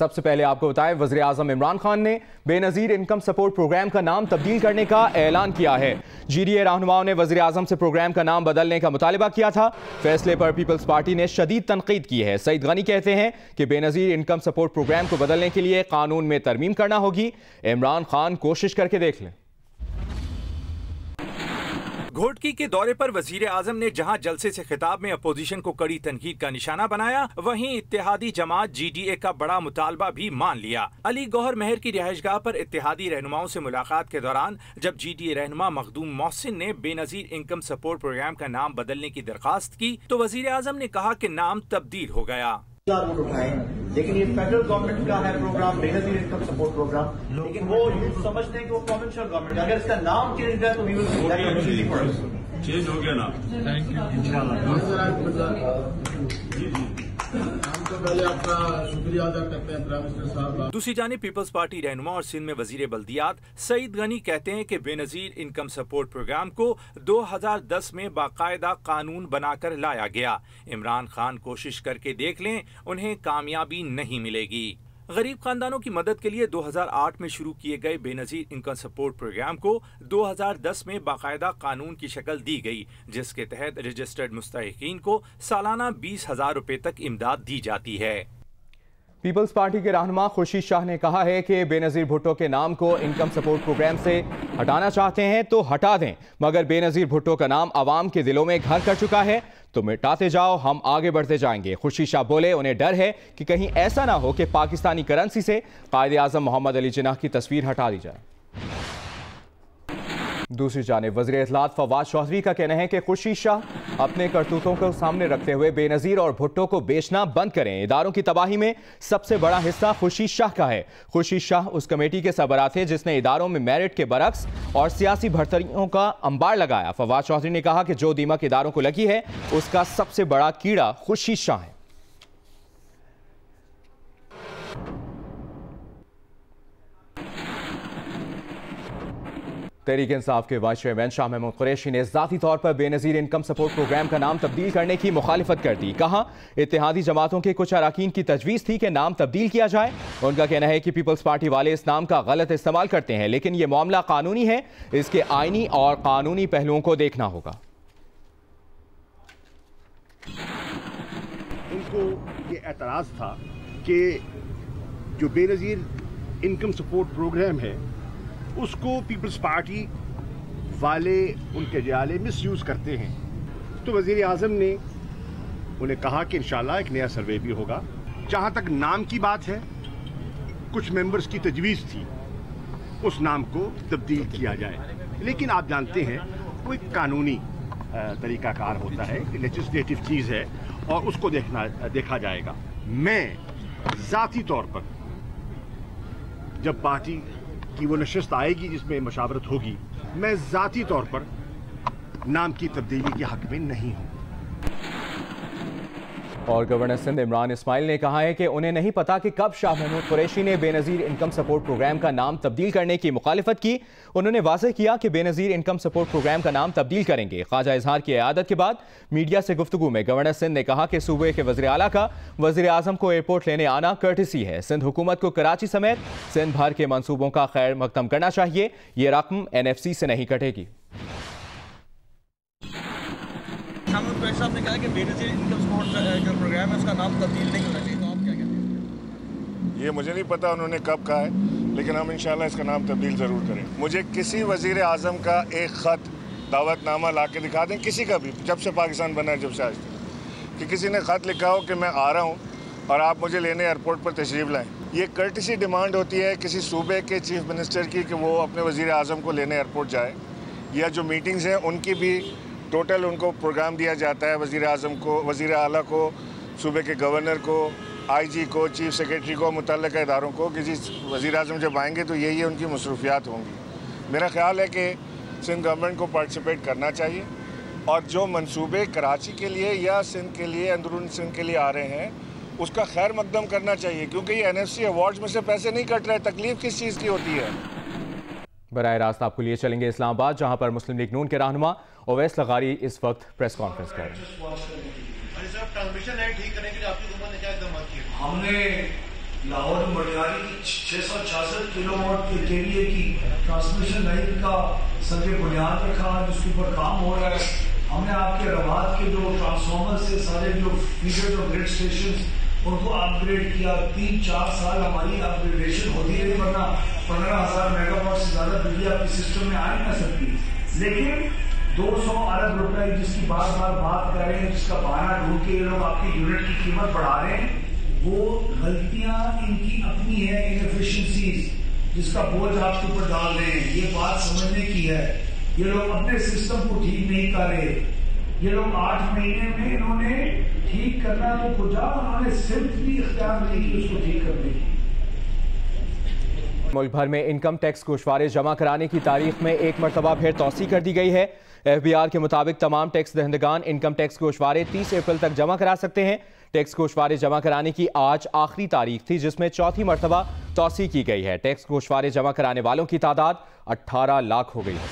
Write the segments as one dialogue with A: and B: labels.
A: सबसे पहले आपको बताएं, वज़ीर आज़म इमरान खान ने बेनज़ीर इनकम सपोर्ट प्रोग्राम का नाम तब्दील करने का ऐलान किया है। GDA रहनुमाओं ने वज़ीर आज़म से प्रोग्राम का नाम बदलने का मुतालिबा किया था। फैसले पर पीपल्स पार्टी ने शदीद तनकीद की है। सईद गनी कहते हैं कि बेनज़ीर इनकम सपोर्ट प्रोग्राम को बदलने के लिए कानून में तरमीम करना होगी। इमरान खान कोशिश करके देख लें।
B: घोटकी के दौरे पर वजीर आजम ने जहां जलसे से खिताब में अपोजिशन को कड़ी तनकीद का निशाना बनाया, वहीं इत्तेहादी जमात GDA का बड़ा मुतालबा भी मान लिया। अली गौहर महर की रिहाइशगाह पर इत्तेहादी रहनुमाओं से मुलाकात के दौरान जब GDA रहनुमा मखदूम मोहसिन ने बेनजीर इनकम सपोर्ट प्रोग्राम का नाम बदलने की दरखास्त की तो वजीर आजम ने कहा कि नाम तब्दील हो गया।
C: लेकिन ये फेडरल गवर्नमेंट का है programme, Benazir income support programme, लेकिन वो समझते हैं कि वो प्रोविंशियल गवर्नमेंट, अगर इसका नाम चेंज है तो वी विल
D: चेंज हो गया ना। थैंक यू इंशाल्लाह। हम तो पहले आपका शुक्रिया अदा करते हैं प्राइम मिनिस्टर साहब।
B: दूसरी जानिब पीपल्स पार्टी रहनुमा और सिंध में वजीर बल्दियात सईद गनी कहते हैं कि बेनजीर इनकम सपोर्ट प्रोग्राम को 2010 में बाकायदा कानून बनाकर लाया गया। इमरान खान कोशिश करके देख लें, उन्हें कामयाबी नहीं मिलेगी। गरीब खानदानों की मदद के लिए 2008 में शुरू किए गए बेनजीर इनकम सपोर्ट प्रोग्राम को 2010 में बाकायदा कानून की शक्ल दी गई, जिसके तहत रजिस्टर्ड मुस्तहिकीन को सालाना 20,000 रुपए तक इमदाद दी जाती है।
A: पीपल्स पार्टी के रहनुमा खुर्शीद शाह ने कहा है कि बेनज़ीर भुट्टो के नाम को इनकम सपोर्ट प्रोग्राम से हटाना चाहते हैं तो हटा दें, मगर बेनज़ीर भुट्टो का नाम आवाम के दिलों में घर कर चुका है तो मिटाते जाओ, हम आगे बढ़ते जाएंगे। खुर्शीद शाह बोले उन्हें डर है कि कहीं ऐसा ना हो कि पाकिस्तानी करेंसी से कायदे आज़म मोहम्मद अली जिन्नाह की तस्वीर हटा दी जाए। दूसरी जानिब वज़ीर इत्तलात फवाद चौधरी का कहना है कि खुर्शीद शाह अपने करतूतों को सामने रखते हुए बेनज़ीर और भुट्टो को बेचना बंद करें। इदारों की तबाही में सबसे बड़ा हिस्सा खुर्शीद शाह का है। खुर्शीद शाह उस कमेटी के सरबराह थे जिसने इदारों में मेरिट के बरक्स और सियासी भर्तियों का अंबार लगाया। फवाद चौधरी ने कहा कि जो दीमक इदारों को लगी है उसका सबसे बड़ा कीड़ा खुर्शीद शाह है। तहरीक इंसाफ के वाइस चेयरमैन शाह महमूद कुरैशी ने ज़ाती तौर पर बेनज़ीर इनकम सपोर्ट प्रोग्राम का नाम तब्दील करने की मुखालिफत कर दी। कहा इत्तेहादी जमातों के कुछ अरकान की तजवीज़ थी कि नाम तब्दील किया जाए। उनका कहना है कि पीपल्स पार्टी वाले इस नाम का गलत इस्तेमाल करते हैं, लेकिन यह मामला कानूनी है, इसके आईनी और कानूनी पहलुओं को देखना होगा।
E: उनको ये एतराज़ था कि जो बेनज़ीर इनकम सपोर्ट प्रोग्राम है उसको पीपल्स पार्टी वाले उनके जाले मिसयूज़ करते हैं। तो वज़ीर आज़म ने उन्हें कहा कि इंशाल्लाह एक नया सर्वे भी होगा। जहाँ तक नाम की बात है, कुछ मेंबर्स की तजवीज़ थी उस नाम को तब्दील किया जाए, लेकिन आप जानते हैं वो एक कानूनी तरीक़ाकार होता है, लेजिस्लेटिव चीज़ है और उसको देखा जाएगा। मैं ज़ाती तौर पर जब पार्टी कि वो नशस्त आएगी जिसमें मशावरत होगी, मैं ज़ाती तौर पर नाम की तब्दीली के हक में नहीं हूँ।
A: और गवर्नर सिंध इमरान इस्माइल ने कहा है कि उन्हें नहीं पता कि कब शाह महमूद कुरैशी ने बेनज़ीर इनकम सपोर्ट प्रोग्राम का नाम तब्दील करने की मुखालिफत की। उन्होंने वाज़ेह किया कि बेनज़ीर इनकम सपोर्ट प्रोग्राम का नाम तब्दील करेंगे। ख्वाजा इजहार की इयादत के बाद मीडिया से गुफ्तगू में गवर्नर सिंध ने कहा कि सूबे के वज़ीर आला का वज़ीर आज़म को एयरपोर्ट लेने आना कर्टिसी है। सिंध हुकूमत को कराची समेत सिंध भर के मनसूबों का खैर मकदम करना चाहिए। ये रकम NFC से नहीं कटेगी।
F: आपने कहा कि बेनज़ीर इनकम सपोर्ट जो प्रोग्राम है उसका नाम तब्दील नहीं होना चाहिए, तो आप क्या कहते हैं?
D: ये मुझे नहीं पता उन्होंने कब कहा है, लेकिन हम इंशाल्लाह इसका नाम तब्दील ज़रूर करें। मुझे किसी वज़ीर आज़म का एक ख़त दावतनामा ला के दिखा दें, किसी का भी, जब से पाकिस्तान बना है, जब से आज तक, कि किसी ने ख़त लिखा हो कि मैं आ रहा हूँ और आप मुझे लेने एयरपोर्ट पर तशरीफ़ लाएँ। ये कर्टिसी डिमांड होती है किसी सूबे के चीफ मिनिस्टर की कि वो अपने वज़ीर आज़म को लेने एयरपोर्ट जाए, या जो मीटिंग्स हैं उनकी भी टोटल उनको प्रोग्राम दिया जाता है वज़ीर आज़म को, वज़ीर आला को, सूबे के गवर्नर को, IG को, चीफ सेक्रेटरी को, मुतल्लिका इदारों को कि जी वज़ीर आज़म जब आएंगे तो यही उनकी मसरूफियात होंगी। मेरा ख्याल है कि सिंध गवर्नमेंट को पार्टिसिपेट करना चाहिए और जो मंसूबे कराची के लिए या सिंध के लिए, अंदरून सिंध के लिए आ रहे हैं, उसका खैर मकदम करना चाहिए, क्योंकि ये NFC अवार्ड्स में से पैसे नहीं कट रहे। तकलीफ किस चीज़ की होती है?
A: बराह रास्त आपको लिए चलेंगे इस्लामाबाद, जहां पर मुस्लिम लीग नून के रहनुमा ओवैस लगारी इस वक्त प्रेस कॉन्फ्रेंस कर रहे हैं।
G: हमने लाहौर में बुनियादी की 666 किलोवाट के केवीए की ट्रांसमिशन लाइन का सर बुनियाद रखा, जिसके ऊपर काम हो रहा है। हमने आपके रवात के जो ट्रांसफार्मर से सारे जो फीडर जो ग्रिड स्टेशन उनको अपग्रेड किया। 3-4 साल हमारी अपग्रेडेशन होती रही, वरना 15,000 मेगावाट से ज्यादा बिजली आपके सिस्टम में आ ही ना सकती। लेकिन 200 अरब रुपए जिसकी बार बार बात कर रहे हैं, जिसका बहाना ढूंढ के ये लोग आपकी यूनिट की कीमत बढ़ा रहे हैं, वो गलतियां इनकी अपनी है, इनएफिशिएंसीज जिसका बोझ आपके ऊपर डाल रहे हैं। ये बात समझने की है, ये लोग अपने सिस्टम को ठीक नहीं कर रहे। ये लोग 8 महीने में इन्होंने ठीक करना तो खुदा, उन्होंने सिर्फ भी इख्तियार नहीं की उसको ठीक करने की।
A: मुल्क भर में इनकम टैक्स गोशवारे जमा कराने की तारीख में एक मरतबा फिर तौसी कर दी गई है। FBI के मुताबिक तमाम टैक्स दहंदगान इनकम टैक्स गोशवारे 30 अप्रैल तक जमा करा सकते हैं। टैक्स गोशवारे जमा कराने की आज आखिरी तारीख थी, जिसमें चौथी मरतबा तौसी की गई है। टैक्स गोशवारे जमा कराने वालों की तादाद 18 लाख हो गई है।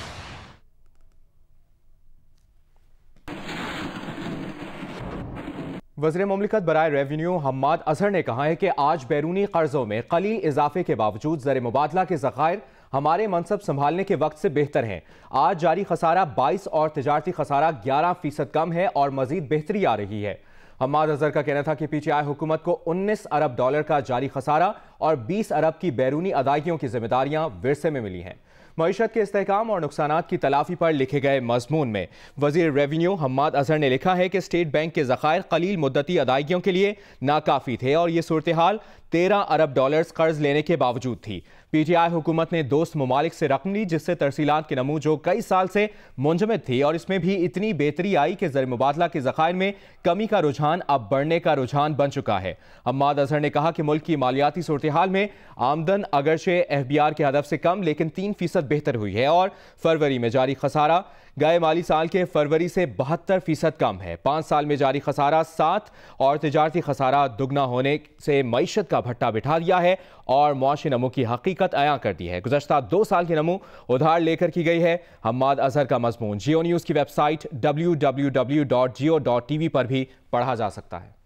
A: वज़ीर मुमलिकत बराए रेवेन्यू हम्माद अजहर ने कहा है कि आज बैरूनी कर्जों में कलील इजाफे के बावजूद ज़र मुबादला के ज़खायर हमारे मनसब संभालने के वक्त से बेहतर हैं। आज जारी खसारा 22 और तिजारती खसारा 11% कम है और मजीद बेहतरी आ रही है। हम्माद अजहर का कहना था कि PTI हुकूमत को 19 अरब डॉलर का जारी खसारा और 20 अरब की बैरूनी अदायगियों की जिम्मेदारियां विरसे में मिली हैं। मईशत के इस्तेहकाम और नुकसानात की तलाफी पर लिखे गए मजमून में वज़ीर रेवेन्यू हम्माद अजहर ने लिखा है कि स्टेट बैंक के ज़खायर कलील मुद्दती अदायगियों के लिए नाकाफ़ी थे और ये सूरत हाल 13 अरब डॉलर्स कर्ज लेने के बावजूद थी। PTI हुकूमत ने दोस्त ममालिक से रकम ली, जिससे तरसीलात की नमू जो कई साल से मुंजमद थी, और इसमें भी इतनी बेहतरी आई कि ज़र मुबादला के ज़खायर में कमी का रुझान अब बढ़ने का रुझान बन चुका है। हम्माद अजहर ने कहा कि मुल्क की मालियाती सूरत हाल में आमदन अगरचे FBR के हदफ से कम लेकिन 3% बेहतर हुई है और फरवरी में जारी खसारा गए माली साल के फरवरी से 72% कम है। 5 साल में जारी खसारा 7 और तिजारती खसारा दुगना होने से मईशत का भट्टा बिठा दिया है और मुआशी नमू की हकीकत अयां कर दी है। गुज़श्ता 2 साल की नमू उधार लेकर की गई है। हम्माद अजहर का मजमून जियो न्यूज़ की वेबसाइट www.geo.tv पर भी पढ़ा जा सकता है।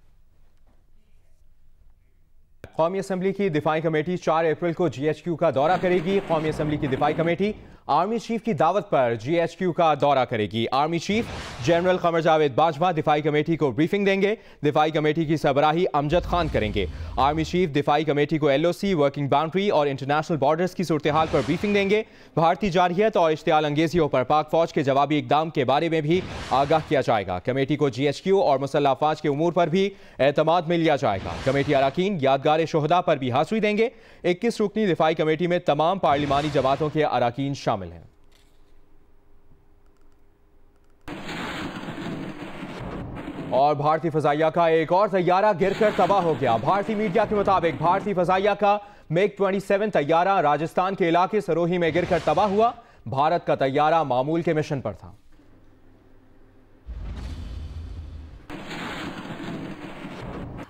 A: कौमी असम्बली की दिफाई कमेटी 4 अप्रैल को GHQ का दौरा करेगी। कौमी असम्बली की दिफाई कमेटी आर्मी चीफ की दावत पर GHQ का दौरा करेगी। Army chief general Qamar Javed Bajwa दिफाई committee को ब्रीफिंग देंगे। दिफाई कमेटी की सरबराही अमजद खान करेंगे। आर्मी चीफ दिफाई कमेटी को LOC, वर्किंग बाउंड्री और इंटरनेशनल बॉर्डर्स की सूरत हाल पर ब्रीफिंग देंगे। भारतीय जारहियत और इश्तियाल अंगेजियों पर पाक फौज के जवाबी इकदाम के बारे में भी आगाह किया जाएगा। कमेटी को GHQ और मुसल्लह अफवाज के उमूर पर भी एतमाद में लिया जाएगा। कमेटी अरकान यादगार शोहदा पर भी हाज़िरी देंगे। 21 रुकनी दिफाई कमेटी में तमाम पार्लिमानी जमातों के अरकान शामिल हैं। और भारतीय फजाइया का एक और तैयारा गिरकर तबाह हो गया। भारतीय मीडिया के मुताबिक भारतीय फजाइया का MiG-27 तैयारा राजस्थान के इलाके सरोही में गिरकर तबाह हुआ। भारत का तैयारा मामूल के मिशन पर था।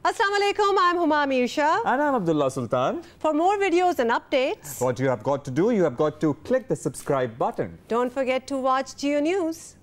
H: Assalamu alaikum, I'm Huma Amir Shah.
I: And I'm Abdullah Sultan.
H: For more videos and updates,
I: What you have got to do, you have got to click the subscribe button.
H: Don't forget to watch Geo News.